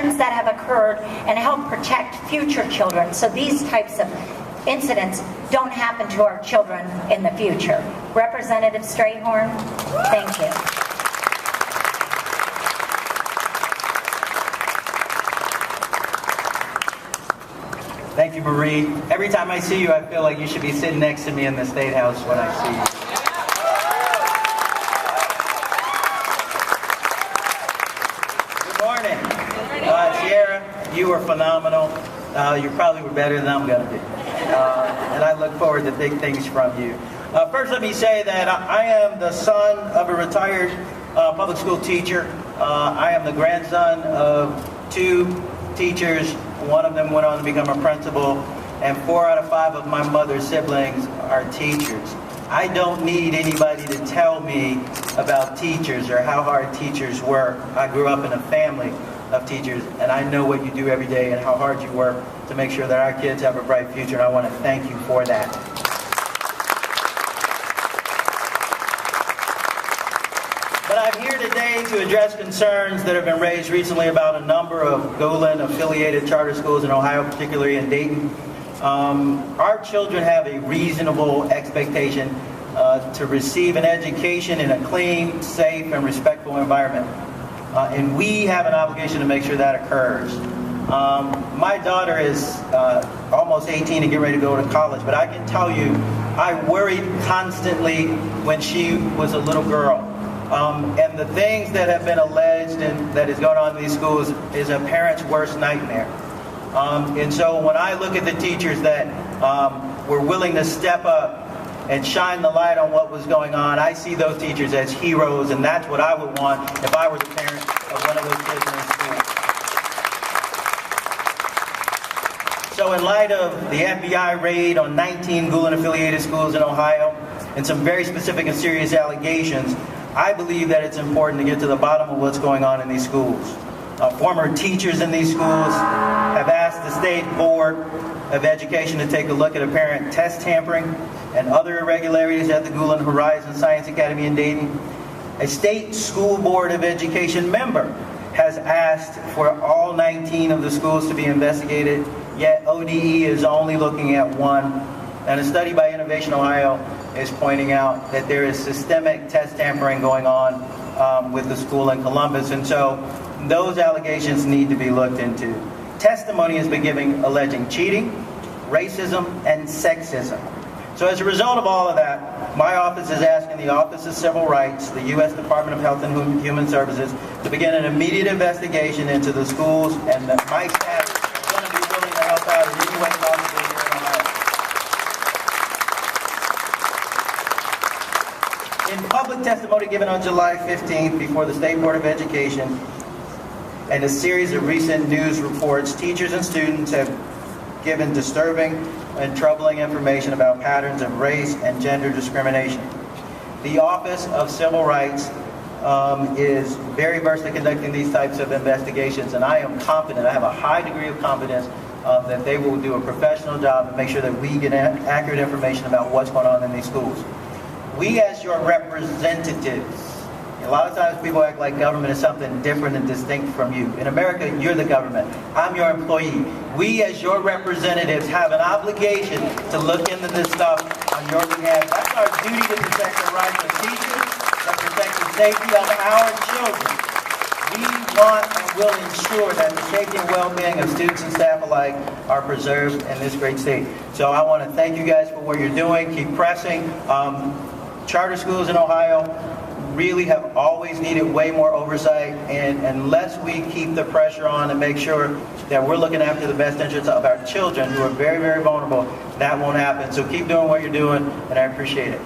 actions that have occurred and help protect future children so these types of incidents don't happen to our children in the future. Representative Strahorn, thank you. Thank you, Marie. Every time I see you, I feel like you should be sitting next to me in the State House when I see you. Good morning. Cierra, you were phenomenal. You probably were better than I'm going to be. And I look forward to big things from you. First, let me say that I am the son of a retired public school teacher. I am the grandson of 2 teachers. One of them went on to become a principal, and 4 out of 5 of my mother's siblings are teachers. I don't need anybody to tell me about teachers or how hard teachers work. I grew up in a family of teachers, and I know what you do every day and how hard you work to make sure that our kids have a bright future, and I want to thank you for that. But I'm here today to address concerns that have been raised recently about a number of Golan-affiliated charter schools in Ohio, particularly in Dayton. Our children have a reasonable expectation to receive an education in a clean, safe, and respectful environment. And we have an obligation to make sure that occurs. My daughter is almost 18 and getting ready to go to college, but I can tell you, I worried constantly when she was a little girl. And the things that have been alleged and that is going on in these schools is a parent's worst nightmare. And so when I look at the teachers that were willing to step up and shine the light on what was going on, I see those teachers as heroes, and that's what I would want if I were the parent of one of those kids in school. So in light of the FBI raid on 19 Golan-affiliated schools in Ohio and some very specific and serious allegations, I believe that it's important to get to the bottom of what's going on in these schools. Former teachers in these schools have asked the State Board of Education to take a look at apparent test tampering and other irregularities at the Golan Horizon Science Academy in Dayton. A State School Board of Education member has asked for all 19 of the schools to be investigated, yet ODE is only looking at one. And a study by Innovation Ohio is pointing out that there is systemic test tampering going on with the school in Columbus, and so those allegations need to be looked into. Testimony has been given alleging cheating, racism, and sexism. So as a result of all of that, my office is asking the Office of Civil Rights, the U.S. Department of Health and Human Services, to begin an immediate investigation into the schools, and my staff is going to be willing to help out in any way possible here in Ohio. In public testimony given on July 15th before the State Board of Education and a series of recent news reports, teachers and students have given disturbing and troubling information about patterns of race and gender discrimination. The Office of Civil Rights is very versed in conducting these types of investigations, and I am confident, I have a high degree of confidence that they will do a professional job and make sure that we get accurate information about what's going on in these schools. We as your representatives, a lot of times people act like government is something different and distinct from you. In America, you're the government. I'm your employee. We as your representatives have an obligation to look into this stuff on your behalf. That's our duty to protect the rights of teachers, to protect the safety of our children. We want and will ensure that the safety and well-being of students and staff alike are preserved in this great state. So I want to thank you guys for what you're doing. Keep pressing. Charter schools in Ohio really have always needed way more oversight, and unless we keep the pressure on and make sure that we're looking after the best interests of our children who are very, very vulnerable, that won't happen. So keep doing what you're doing, and I appreciate it.